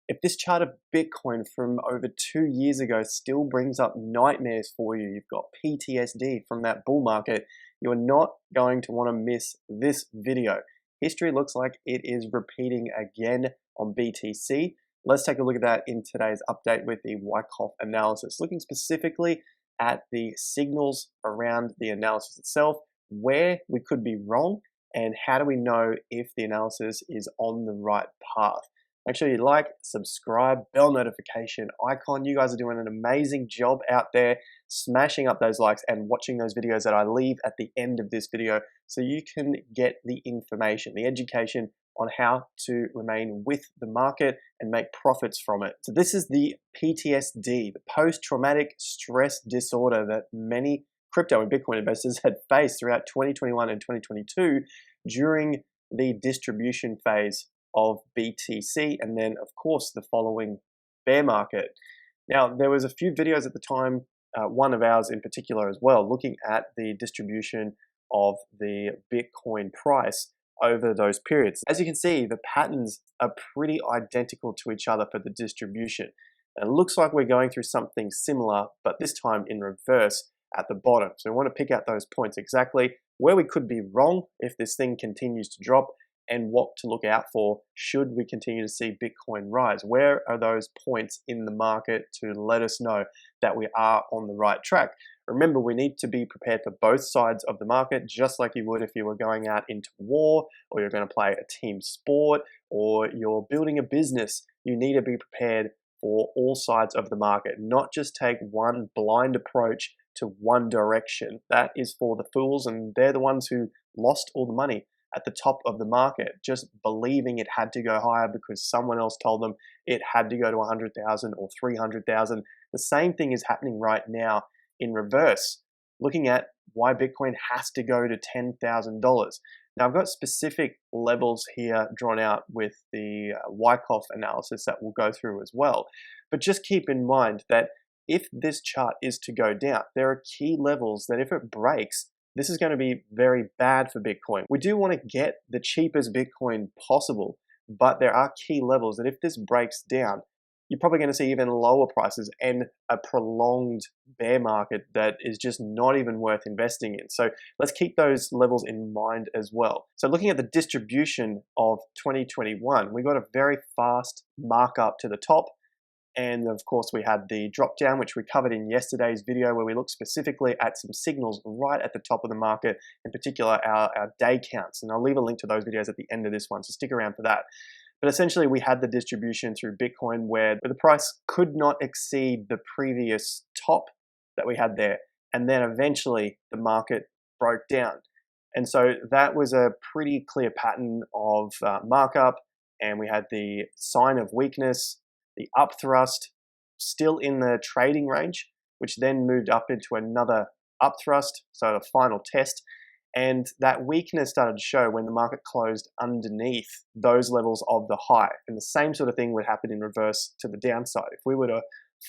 If this chart of Bitcoin from over 2 years ago still brings up nightmares for you, you've got PTSD from that bull market, you're not going to want to miss this video. History looks like it is repeating again on BTC. Let's take a look at that in today's update with the Wyckoff analysis, looking specifically at the signals around the analysis itself, where we could be wrong, and how do we know if the analysis is on the right path. Make sure you like, subscribe, bell notification icon. You guys are doing an amazing job out there, smashing up those likes and watching those videos that I leave at the end of this video so you can get the information, the education on how to remain with the market and make profits from it. So this is the PTSD, the post-traumatic stress disorder that many crypto and Bitcoin investors had faced throughout 2021 and 2022 during the distribution phase of BTC, and then of course the following bear market. Now there was a few videos at the time, one of ours in particular as well, looking at the distribution of the Bitcoin price over those periods. As you can see, the patterns are pretty identical to each other for the distribution. And it looks like we're going through something similar, but this time in reverse at the bottom. So we want to pick out those points exactly where we could be wrong if this thing continues to drop, and what to look out for should we continue to see Bitcoin rise. Where are those points in the market to let us know that we are on the right track? Remember, we need to be prepared for both sides of the market, just like you would if you were going out into war, or you're going to play a team sport, or you're building a business. You need to be prepared for all sides of the market, not just take one blind approach to one direction. That is for the fools, and they're the ones who lost all the money at the top of the market, just believing it had to go higher because someone else told them it had to go to 100,000 or 300,000. The same thing is happening right now in reverse, looking at why Bitcoin has to go to $10,000. Now I've got specific levels here drawn out with the Wyckoff analysis that we'll go through as well. But just keep in mind that if this chart is to go down, there are key levels that if it breaks, this is going to be very bad for Bitcoin. We do want to get the cheapest Bitcoin possible, but there are key levels that if this breaks down, you're probably going to see even lower prices and a prolonged bear market that is just not even worth investing in. So let's keep those levels in mind as well. So looking at the distribution of 2021, we got a very fast markup to the top. And of course, we had the drop down, which we covered in yesterday's video, where we looked specifically at some signals right at the top of the market, in particular our day counts. And I'll leave a link to those videos at the end of this one, so stick around for that. But essentially, we had the distribution through Bitcoin where the price could not exceed the previous top that we had there. And then eventually the market broke down. And so that was a pretty clear pattern of markup. And we had the sign of weakness, the up thrust, still in the trading range, which then moved up into another up thrust, so the final test. And that weakness started to show when the market closed underneath those levels of the high. And the same sort of thing would happen in reverse to the downside. If we were to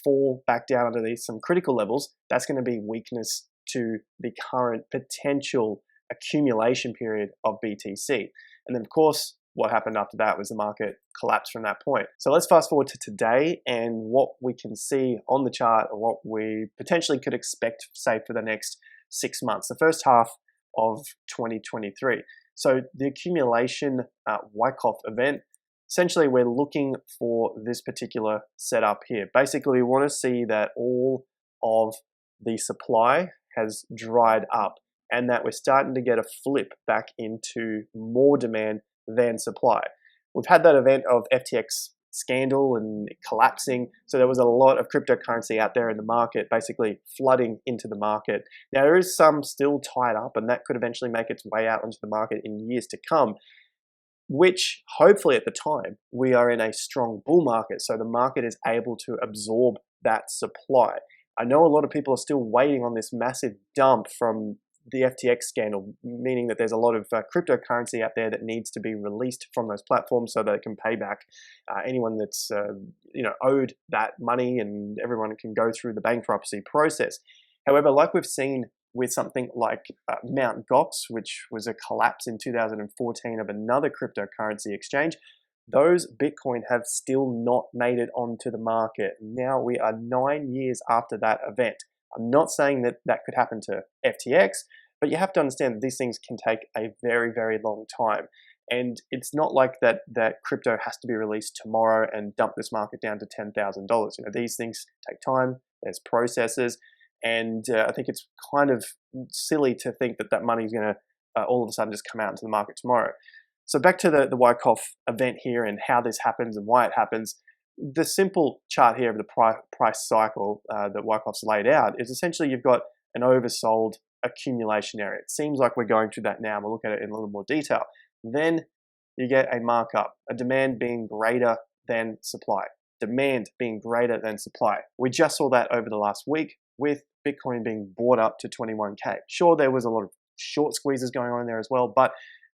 fall back down under these some critical levels, that's going to be weakness to the current potential accumulation period of BTC. And then of course, what happened after that was the market collapsed from that point. So let's fast forward to today and what we can see on the chart, or what we potentially could expect, say, for the next 6 months, the first half of 2023. So the accumulation Wyckoff event, essentially we're looking for this particular setup here. Basically, we want to see that all of the supply has dried up and that we're starting to get a flip back into more demand than supply. We've had that event of FTX scandal and collapsing, so there was a lot of cryptocurrency out there in the market, basically flooding into the market. Now there is some still tied up, and that could eventually make its way out onto the market in years to come, which hopefully at the time we are in a strong bull market, so the market is able to absorb that supply. I know a lot of people are still waiting on this massive dump from the FTX scandal, meaning that there's a lot of cryptocurrency out there that needs to be released from those platforms so that it can pay back anyone that's owed that money, and everyone can go through the bankruptcy process. However, like we've seen with something like Mt. Gox, which was a collapse in 2014 of another cryptocurrency exchange, those Bitcoin have still not made it onto the market. Now we are 9 years after that event. I'm not saying that that could happen to FTX, but you have to understand that these things can take a very, very long time. And it's not like that crypto has to be released tomorrow and dump this market down to $10,000. These things take time, there's processes, and I think it's kind of silly to think that that money is going to all of a sudden just come out into the market tomorrow. So back to the Wyckoff event here and how this happens and why it happens. The simple chart here of the price cycle that Wyckoff's laid out is essentially you've got an oversold accumulation area. It seems like we're going through that now. We'll look at it in a little more detail. Then you get a markup, a demand being greater than supply. Demand being greater than supply. We just saw that over the last week with Bitcoin being bought up to 21K. Sure, there was a lot of short squeezes going on in there as well, but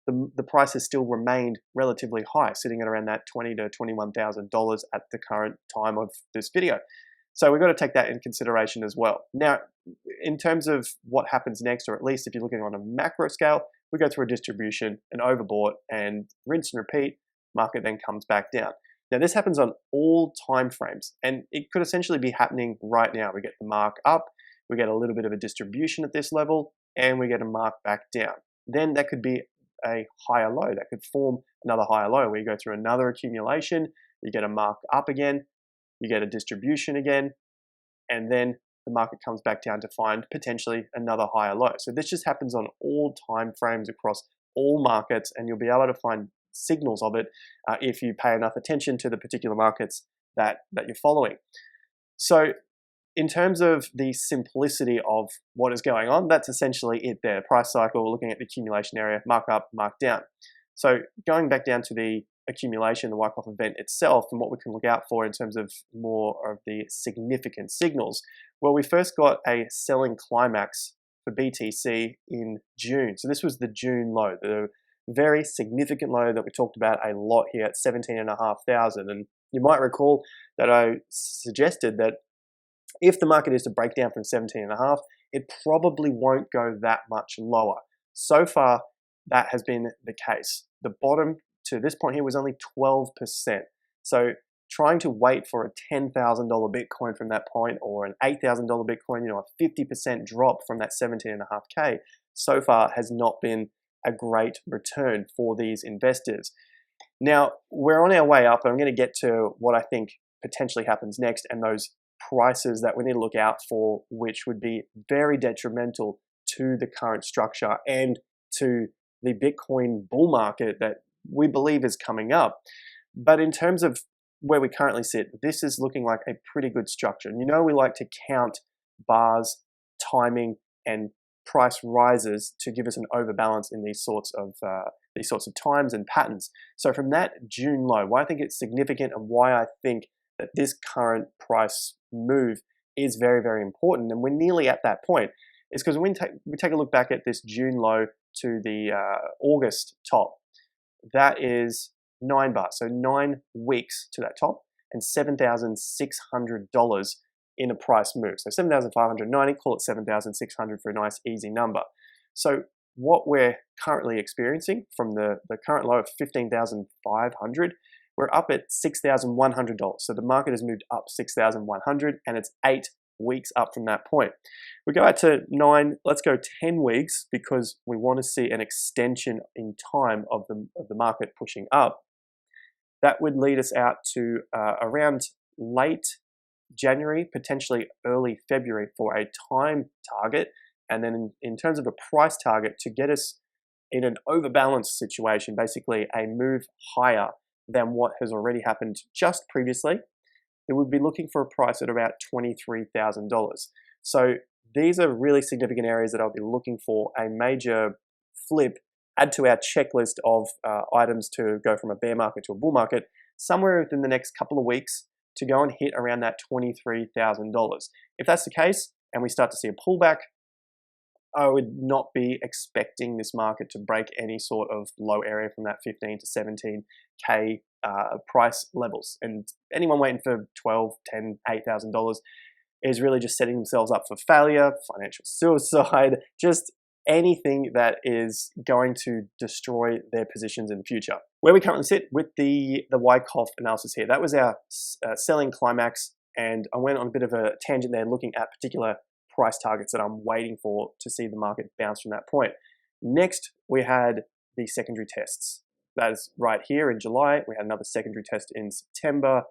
the price has still remained relatively high, sitting at around that $20,000 to $21,000 at the current time of this video. So we've got to take that in consideration as well. Now, in terms of what happens next, or at least if you're looking on a macro scale, we go through a distribution, an overbought, and rinse and repeat, market then comes back down. Now, this happens on all time frames, and it could essentially be happening right now. We get the mark up, we get a little bit of a distribution at this level, and we get a mark back down. Then that could be a higher low. That could form another higher low where you go through another accumulation, you get a mark up again, you get a distribution again, and then the market comes back down to find potentially another higher low. So this just happens on all time frames across all markets, and you'll be able to find signals of it if you pay enough attention to the particular markets that you're following. So in terms of the simplicity of what is going on, that's essentially it there. Price cycle, looking at the accumulation area, mark up, mark down. So going back down to the accumulation, the Wyckoff event itself, and what we can look out for in terms of more of the significant signals. Well, we first got a selling climax for BTC in June. So this was the June low, the very significant low that we talked about a lot here at 17,500. And you might recall that I suggested that if the market is to break down from 17.5, it probably won't go that much lower. So far, that has been the case. The bottom to this point here was only 12%. So trying to wait for a $10,000 Bitcoin from that point, or an $8,000 Bitcoin, a 50% drop from that 17.5K, so far has not been a great return for these investors. Now, we're on our way up, and I'm going to get to what I think potentially happens next, and those prices that we need to look out for, which would be very detrimental to the current structure and to the Bitcoin bull market that we believe is coming up. But in terms of where we currently sit, this is looking like a pretty good structure. And we like to count bars, timing, and price rises to give us an overbalance in these sorts of times and patterns. So from that June low, why I think it's significant and why I think that this current price move is very, very important, and we're nearly at that point, is because when we take a look back at this June low to the August top, that is 9 bars, so 9 weeks to that top, and $7,600 in a price move. So 7,590, call it 7,600 for a nice easy number. So what we're currently experiencing from the current low of 15,500, we're up at $6,100. So the market has moved up 6,100, and it's 8 weeks up from that point. We go out to 9, let's go 10 weeks, because we want to see an extension in time of the market pushing up. That would lead us out to around late January, potentially early February for a time target. And then in terms of a price target to get us in an overbalanced situation, basically a move higher than what has already happened just previously, it would be looking for a price at about $23,000. So these are really significant areas that I'll be looking for a major flip, add to our checklist of items to go from a bear market to a bull market somewhere within the next couple of weeks to go and hit around that $23,000. If that's the case, and we start to see a pullback, I would not be expecting this market to break any sort of low area from that 15 to 17K price levels. And anyone waiting for $12, $10, $8,000 is really just setting themselves up for failure, financial suicide, just anything that is going to destroy their positions in the future. Where we currently sit with the Wyckoff analysis here, that was our selling Climax, and I went on a bit of a tangent there looking at particular price targets that I'm waiting for to see the market bounce from that point. Next, we had the secondary tests. That is right here in July. We had another secondary test in September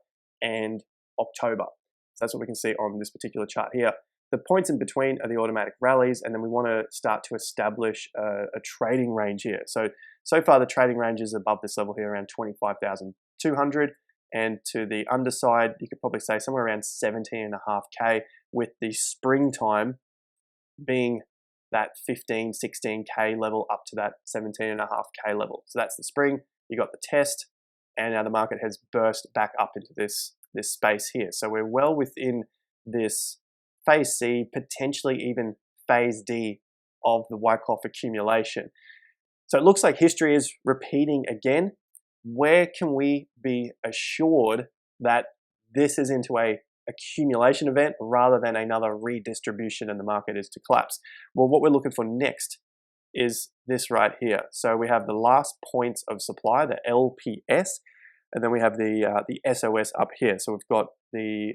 and October. So that's what we can see on this particular chart here. The points in between are the automatic rallies, and then we want to start to establish a trading range here. So far the trading range is above this level here, around 25,200, and to the underside, you could probably say somewhere around 17.5K, with the springtime being that 15, 16K level up to that 17.5K level. So that's the spring, you got the test, and now the market has burst back up into this space here. So we're well within this phase C, potentially even phase D of the Wyckoff accumulation. So it looks like history is repeating again. Where can we be assured that this is into a accumulation event rather than another redistribution and the market is to collapse? Well, what we're looking for next is this right here. So we have the last points of supply, the LPS, and then we have the SOS up here. So we've got the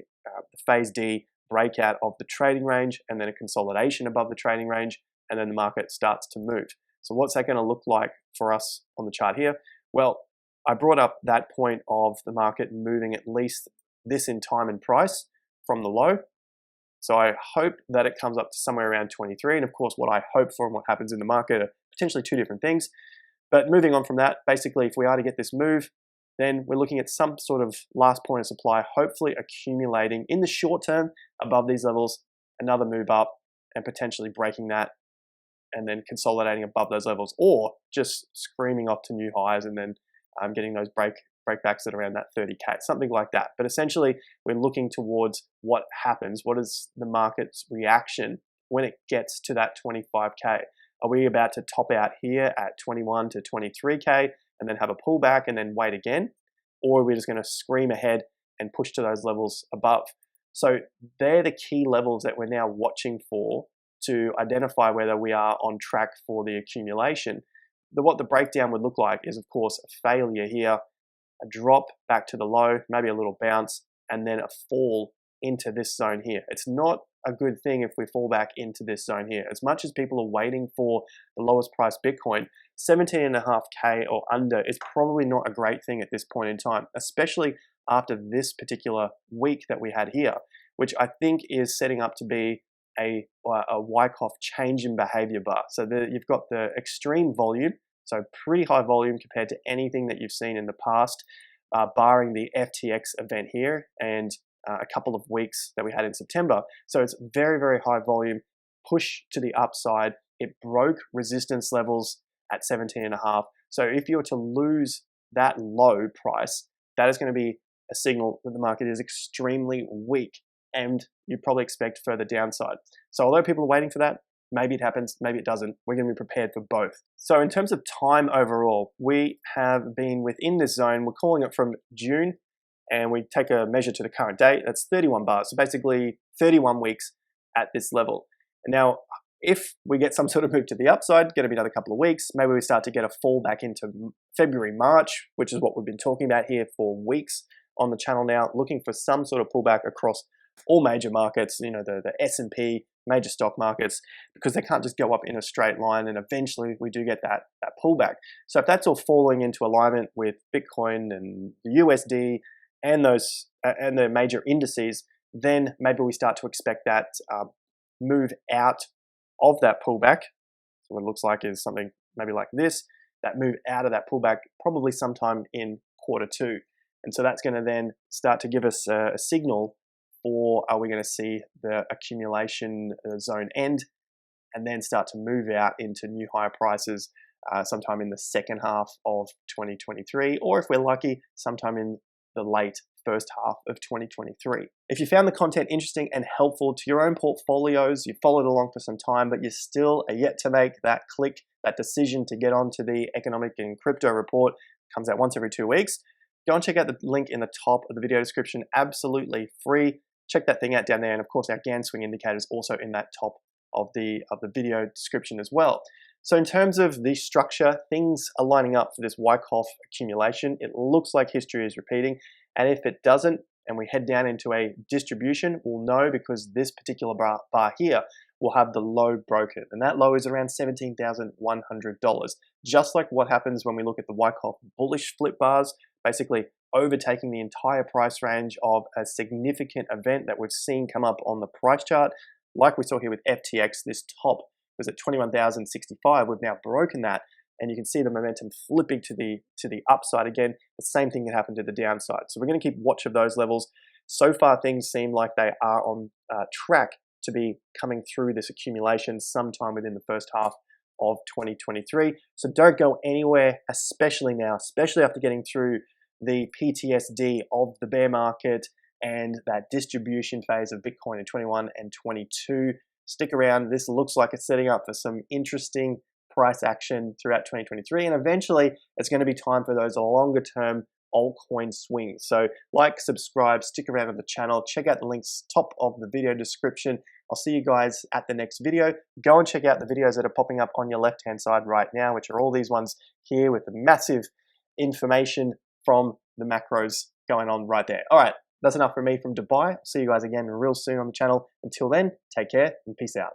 phase D breakout of the trading range, and then a consolidation above the trading range, and then the market starts to move. So what's that going to look like for us on the chart here? Well, I brought up that point of the market moving at least this in time and price from the low. So I hope that it comes up to somewhere around 23. And of course, what I hope for and what happens in the market are potentially two different things. But moving on from that, basically, if we are to get this move, then we're looking at some sort of last point of supply, hopefully accumulating in the short term above these levels, another move up, and potentially breaking that, and then consolidating above those levels, or just screaming off to new highs and then getting those breakbacks at around that 30K, something like that. But essentially, we're looking towards what happens. What is the market's reaction when it gets to that 25K? Are we about to top out here at 21 to 23K and then have a pullback and then wait again? Or are we just going to scream ahead and push to those levels above? So they're the key levels that we're now watching for to identify whether we are on track for the accumulation. What the breakdown would look like is, of course, a failure here, a drop back to the low, maybe a little bounce, and then a fall into this zone here. It's not a good thing if we fall back into this zone here. As much as people are waiting for the lowest price Bitcoin, 17.5K or under is probably not a great thing at this point in time, especially after this particular week that we had here, which I think is setting up to be a Wyckoff change in behavior bar. So you've got the extreme volume, so pretty high volume compared to anything that you've seen in the past, barring the FTX event here and a couple of weeks that we had in September. So it's very, very high volume, push to the upside. It broke resistance levels at 17.5. So if you were to lose that low price, that is going to be a signal that the market is extremely weak, and you probably expect further downside. So although people are waiting for that, maybe it happens, maybe it doesn't. We're going to be prepared for both. So in terms of time overall, we have been within this zone. We're calling it from June, and we take a measure to the current date. That's 31 bars. So basically 31 weeks at this level. And now, if we get some sort of move to the upside, going to be another couple of weeks, maybe we start to get a fall back into February, March, which is what we've been talking about here for weeks on the channel now, looking for some sort of pullback across all major markets, the S&P, major stock markets, because they can't just go up in a straight line, and eventually we do get that pullback. So if that's all falling into alignment with Bitcoin and the USD and the major indices, then maybe we start to expect that move out of that pullback. So what it looks like is something maybe like this, that move out of that pullback probably sometime in Q2. And so that's going to then start to give us a signal, or are we going to see the accumulation zone end and then start to move out into new higher prices sometime in the second half of 2023, or if we're lucky, sometime in the late first half of 2023. If you found the content interesting and helpful to your own portfolios, you followed along for some time, but you still are yet to make that click, that decision to get onto the economic and crypto report, comes out once every 2 weeks, go and check out the link in the top of the video description, absolutely free. Check that thing out down there. And of course, our Gann swing indicator is also in that top of the video description as well. So in terms of the structure, things are lining up for this Wyckoff accumulation. It looks like history is repeating, and if it doesn't, and we head down into a distribution, we'll know because this particular bar here will have the low broken, and that low is around $17,100. Just like what happens when we look at the Wyckoff bullish flip bars, basically overtaking the entire price range of a significant event that we've seen come up on the price chart. Like we saw here with FTX, this top was at 21,065. We've now broken that, and you can see the momentum flipping to the upside again. The same thing can happen to the downside. So we're going to keep watch of those levels. So far, things seem like they are on track to be coming through this accumulation sometime within the first half of 2023. So don't go anywhere, especially now, especially after getting through the PTSD of the bear market and that distribution phase of Bitcoin in 21 and 22. Stick around. This looks like it's setting up for some interesting price action throughout 2023, and eventually it's going to be time for those longer term altcoin swings. So like, subscribe, stick around on the channel, check out the links top of the video description. I'll see you guys at the next video. Go and check out the videos that are popping up on your left hand side right now, which are all these ones here with the massive information from the macros going on right there. All right, that's enough from me from Dubai. See you guys again real soon on the channel. Until then, take care and peace out.